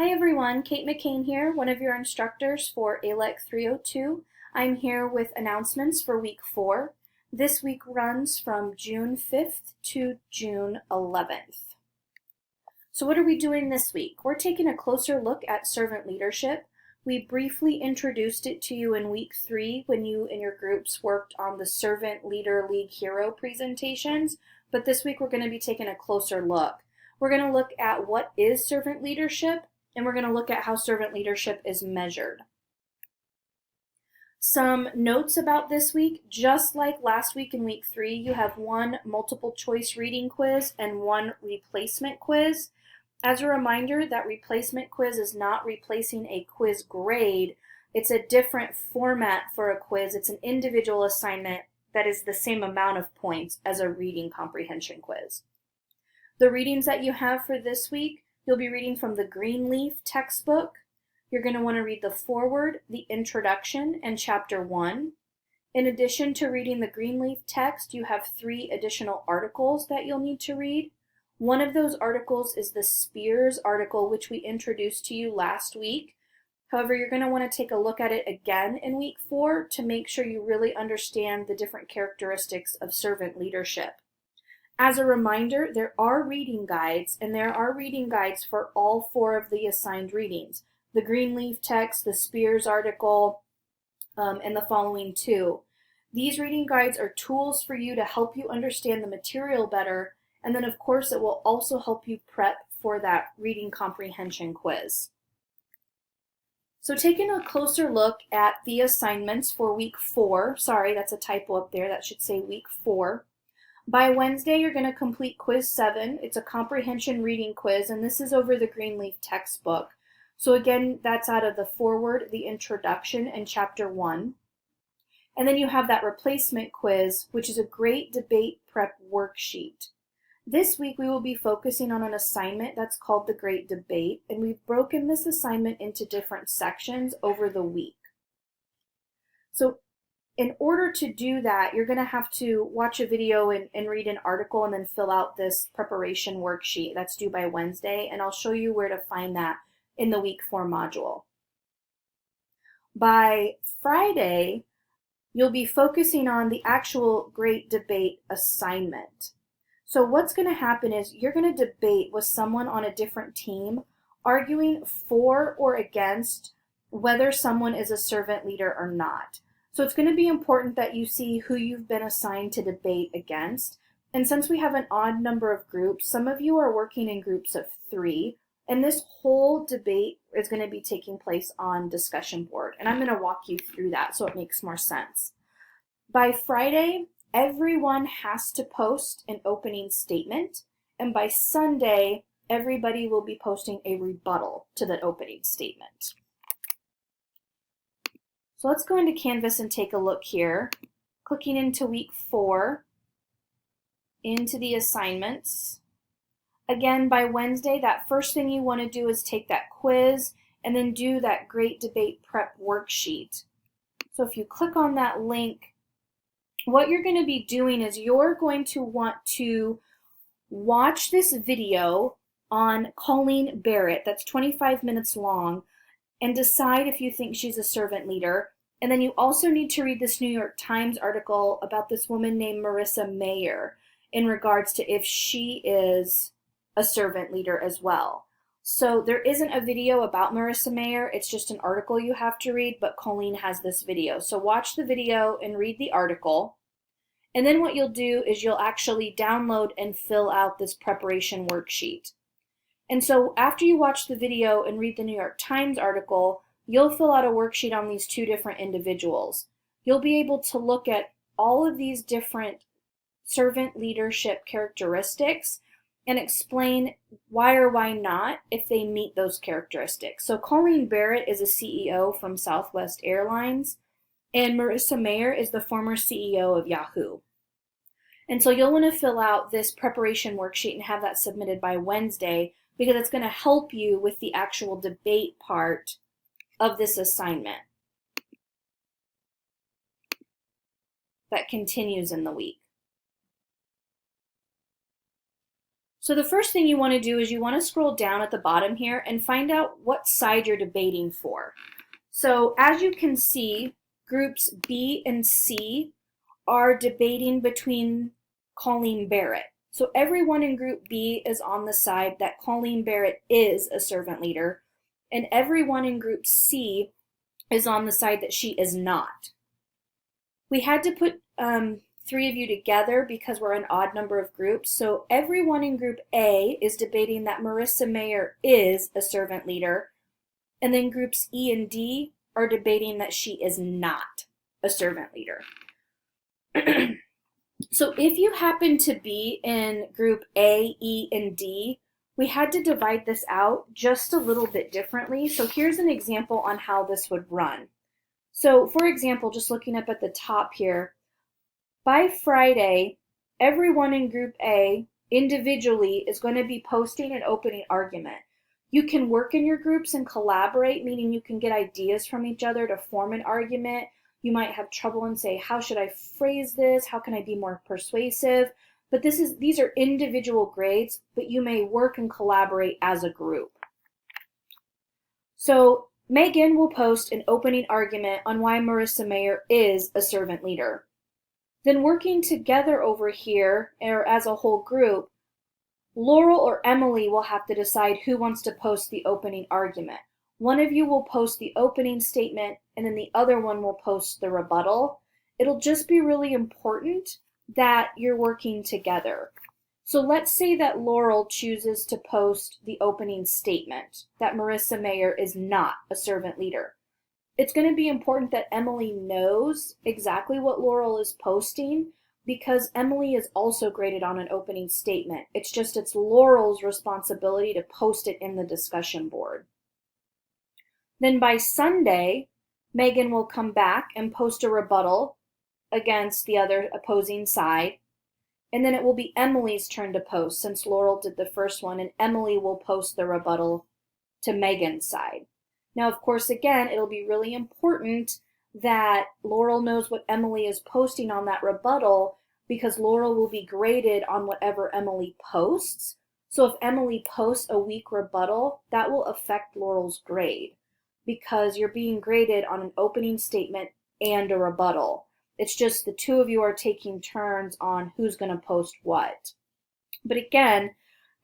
Hi everyone, Kate McCain here, one of your instructors for ALEC 302. I'm here with announcements for week 4. This week runs from June 5th to June 11th. So what are we doing this week? We're taking a closer look at servant leadership. We briefly introduced it to you in week 3 when you and your groups worked on the Servant Leader League Hero presentations, but this week we're going to be taking a closer look. We're going to look at what is servant leadership, and we're going to look at how servant leadership is measured. Some notes about this week: just like last week in week 3, you have one multiple choice reading quiz and one replacement quiz. As a reminder, that replacement quiz is not replacing a quiz grade. It's a different format for a quiz. It's an individual assignment that is the same amount of points as a reading comprehension quiz. The readings that you have for this week, you'll be reading from the Greenleaf textbook. You're going to want to read the foreword, the introduction, and chapter 1. In addition to reading the Greenleaf text, you have 3 additional articles that you'll need to read. One of those articles is the Spears article, which we introduced to you last week. However, you're going to want to take a look at it again in week 4 to make sure you really understand the different characteristics of servant leadership. As a reminder, there are reading guides, and there are reading guides for all 4 of the assigned readings: the Greenleaf text, the Spears article, and the following 2. These reading guides are tools for you to help you understand the material better, and then of course it will also help you prep for that reading comprehension quiz. So taking a closer look at the assignments for week 4, sorry, that's a typo up there, that should say week 4. By Wednesday, you're going to complete quiz 7. It's a comprehension reading quiz, and this is over the Greenleaf textbook. So again, that's out of the foreword, the introduction, and chapter 1. And then you have that replacement quiz, which is a great debate prep worksheet. This week, we will be focusing on an assignment that's called the Great Debate, and we've broken this assignment into different sections over the week. So in order to do that, you're going to have to watch a video and read an article and then fill out this preparation worksheet. That's due by Wednesday, and I'll show you where to find that in the week 4 module. By Friday, you'll be focusing on the actual Great Debate assignment. So what's going to happen is you're going to debate with someone on a different team, arguing for or against whether someone is a servant leader or not. So it's going to be important that you see who you've been assigned to debate against. And since we have an odd number of groups, some of you are working in groups of 3, and this whole debate is going to be taking place on discussion board. And I'm going to walk you through that so it makes more sense. By Friday, everyone has to post an opening statement, and by Sunday, everybody will be posting a rebuttal to that opening statement. So let's go into Canvas and take a look here. Clicking into week 4, into the assignments. Again, by Wednesday, that first thing you want to do is take that quiz and then do that Great Debate Prep worksheet. So if you click on that link, what you're going to be doing is you're going to want to watch this video on Colleen Barrett that's 25 minutes long and decide if you think she's a servant leader. And then you also need to read this New York Times article about this woman named Marissa Mayer in regards to if she is a servant leader as well. So there isn't a video about Marissa Mayer, it's just an article you have to read, but Colleen has this video. So watch the video and read the article. And then what you'll do is you'll actually download and fill out this preparation worksheet. And so after you watch the video and read the New York Times article, you'll fill out a worksheet on these 2 different individuals. You'll be able to look at all of these different servant leadership characteristics and explain why or why not if they meet those characteristics. So Colleen Barrett is a CEO from Southwest Airlines, and Marissa Mayer is the former CEO of Yahoo. And so you'll want to fill out this preparation worksheet and have that submitted by Wednesday, because it's going to help you with the actual debate part of this assignment that continues in the week. So the first thing you want to do is you want to scroll down at the bottom here and find out what side you're debating for. So as you can see, groups B and C are debating between Colleen Barrett. So everyone in group B is on the side that Colleen Barrett is a servant leader, and everyone in group C is on the side that she is not. We had to put three of you together because we're an odd number of groups. So everyone in group A is debating that Marissa Mayer is a servant leader, and then groups E and D are debating that she is not a servant leader. So if you happen to be in group A, E, and D, we had to divide this out just a little bit differently. So here's an example on how this would run. So for example, just looking up at the top here, by Friday, everyone in group A individually is going to be posting an opening argument. You can work in your groups and collaborate, meaning you can get ideas from each other to form an argument. You might have trouble and say, how should I phrase this? How can I be more persuasive? But these are individual grades, but you may work and collaborate as a group. So Megan will post an opening argument on why Marissa Mayer is a servant leader. Then working together over here, or as a whole group, Laurel or Emily will have to decide who wants to post the opening argument. One of you will post the opening statement, and then the other one will post the rebuttal. It'll just be really important that you're working together. So let's say that Laurel chooses to post the opening statement, that Marissa Mayer is not a servant leader. It's going to be important that Emily knows exactly what Laurel is posting, because Emily is also graded on an opening statement. It's Laurel's responsibility to post it in the discussion board. Then by Sunday, Megan will come back and post a rebuttal against the other opposing side. And then it will be Emily's turn to post, since Laurel did the first one, and Emily will post the rebuttal to Megan's side. Now, of course, again, it'll be really important that Laurel knows what Emily is posting on that rebuttal, because Laurel will be graded on whatever Emily posts. So if Emily posts a weak rebuttal, that will affect Laurel's grade, because you're being graded on an opening statement and a rebuttal. It's just the two of you are taking turns on who's going to post what. But again,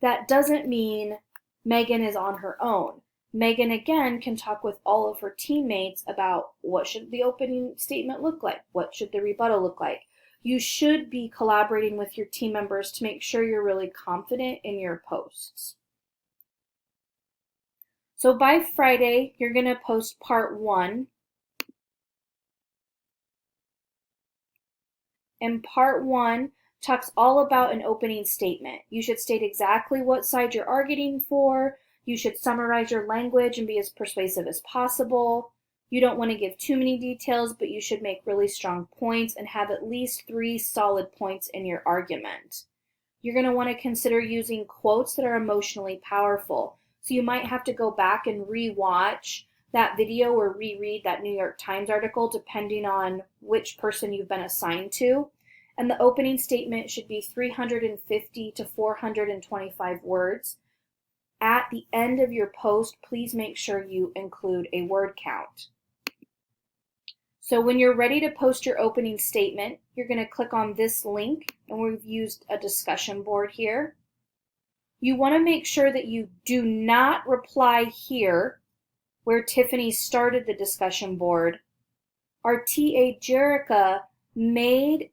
that doesn't mean Megan is on her own. Megan, again, can talk with all of her teammates about what should the opening statement look like, what should the rebuttal look like. You should be collaborating with your team members to make sure you're really confident in your posts. So by Friday, you're going to post part 1. And part 1 talks all about an opening statement. You should state exactly what side you're arguing for. You should summarize your language and be as persuasive as possible. You don't want to give too many details, but you should make really strong points and have at least 3 solid points in your argument. You're going to want to consider using quotes that are emotionally powerful. So you might have to go back and re-watch that video or reread that New York Times article, depending on which person you've been assigned to. And the opening statement should be 350 to 425 words. At the end of your post, please make sure you include a word count. So when you're ready to post your opening statement, you're going to click on this link, and we've used a discussion board here. You want to make sure that you do not reply here where Tiffany started the discussion board. Our TA Jerica made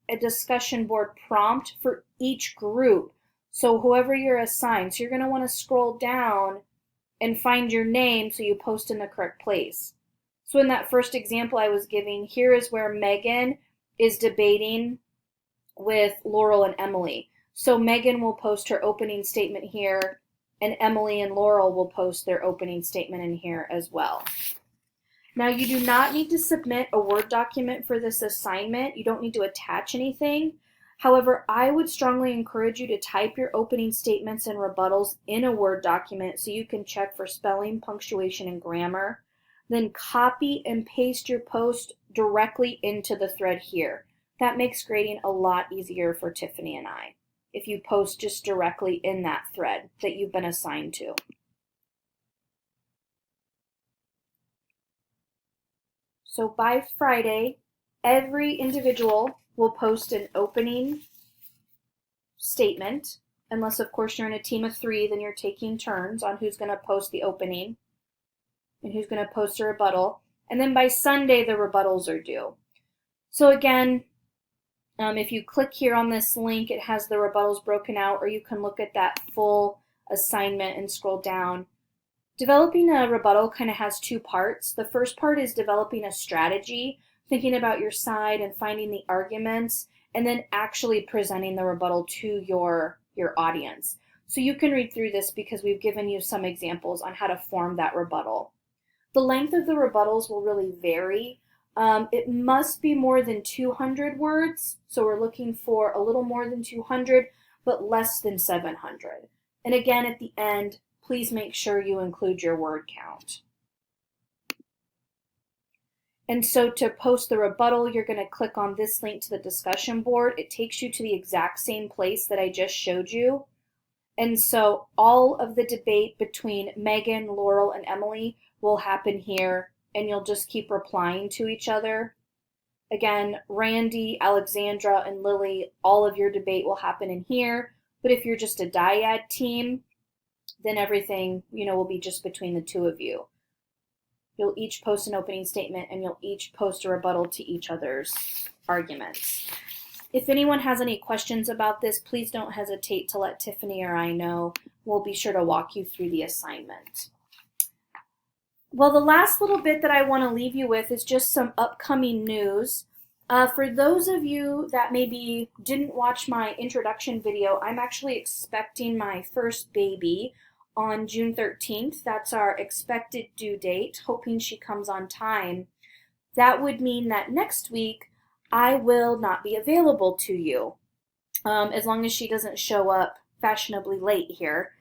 a discussion board prompt for each group. So whoever you're assigned, so you're going to want to scroll down and find your name so you post in the correct place. So in that first example I was giving, here is where Megan is debating with Laurel and Emily. So Megan will post her opening statement here, and Emily and Laurel will post their opening statement in here as well. Now, you do not need to submit a Word document for this assignment. You don't need to attach anything. However, I would strongly encourage you to type your opening statements and rebuttals in a Word document so you can check for spelling, punctuation, and grammar. Then copy and paste your post directly into the thread here. That makes grading a lot easier for Tiffany and I. if you post just directly in that thread that you've been assigned to. So by Friday, every individual will post an opening statement, unless of course you're in a team of 3, then you're taking turns on who's going to post the opening and who's going to post a rebuttal. And then by Sunday, the rebuttals are due. So again, if you click here on this link, it has the rebuttals broken out, or you can look at that full assignment and scroll down. Developing a rebuttal kind of has 2 parts. The first part is developing a strategy, thinking about your side and finding the arguments, and then actually presenting the rebuttal to your audience. So you can read through this because we've given you some examples on how to form that rebuttal. The length of the rebuttals will really vary. It must be more than 200 words, so we're looking for a little more than 200, but less than 700. And again, at the end, please make sure you include your word count. And so to post the rebuttal, you're going to click on this link to the discussion board. It takes you to the exact same place that I just showed you. And so all of the debate between Megan, Laurel, and Emily will happen here, and you'll just keep replying to each other. Again, Randy, Alexandra, and Lily, all of your debate will happen in here. But if you're just a dyad team, then everything, will be just between the 2 of you. You'll each post an opening statement, and you'll each post a rebuttal to each other's arguments. If anyone has any questions about this, please don't hesitate to let Tiffany or I know. We'll be sure to walk you through the assignment. Well, the last little bit that I want to leave you with is just some upcoming news. For those of you that maybe didn't watch my introduction video, I'm actually expecting my first baby on June 13th. That's our expected due date, hoping she comes on time. That would mean that next week I will not be available to you, as long as she doesn't show up fashionably late here.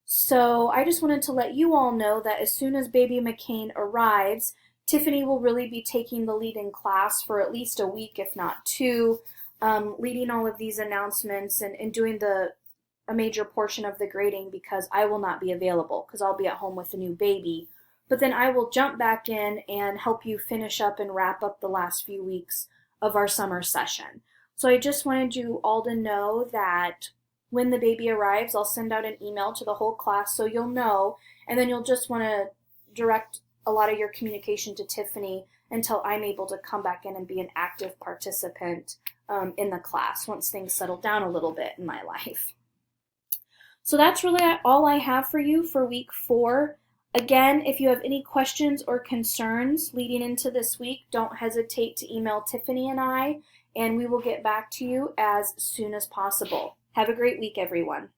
So I just wanted to let you all know that as soon as baby McCain arrives, Tiffany will really be taking the lead in class for at least a week, if not 2, leading all of these announcements and doing a major portion of the grading, because I will not be available because I'll be at home with a new baby. But then I will jump back in and help you finish up and wrap up the last few weeks of our summer session. So I just wanted you all to know that when the baby arrives, I'll send out an email to the whole class so you'll know, and then you'll just want to direct a lot of your communication to Tiffany until I'm able to come back in and be an active participant in the class once things settle down a little bit in my life. So that's really all I have for you for week 4. Again, if you have any questions or concerns leading into this week, don't hesitate to email Tiffany and I, and we will get back to you as soon as possible. Have a great week, everyone.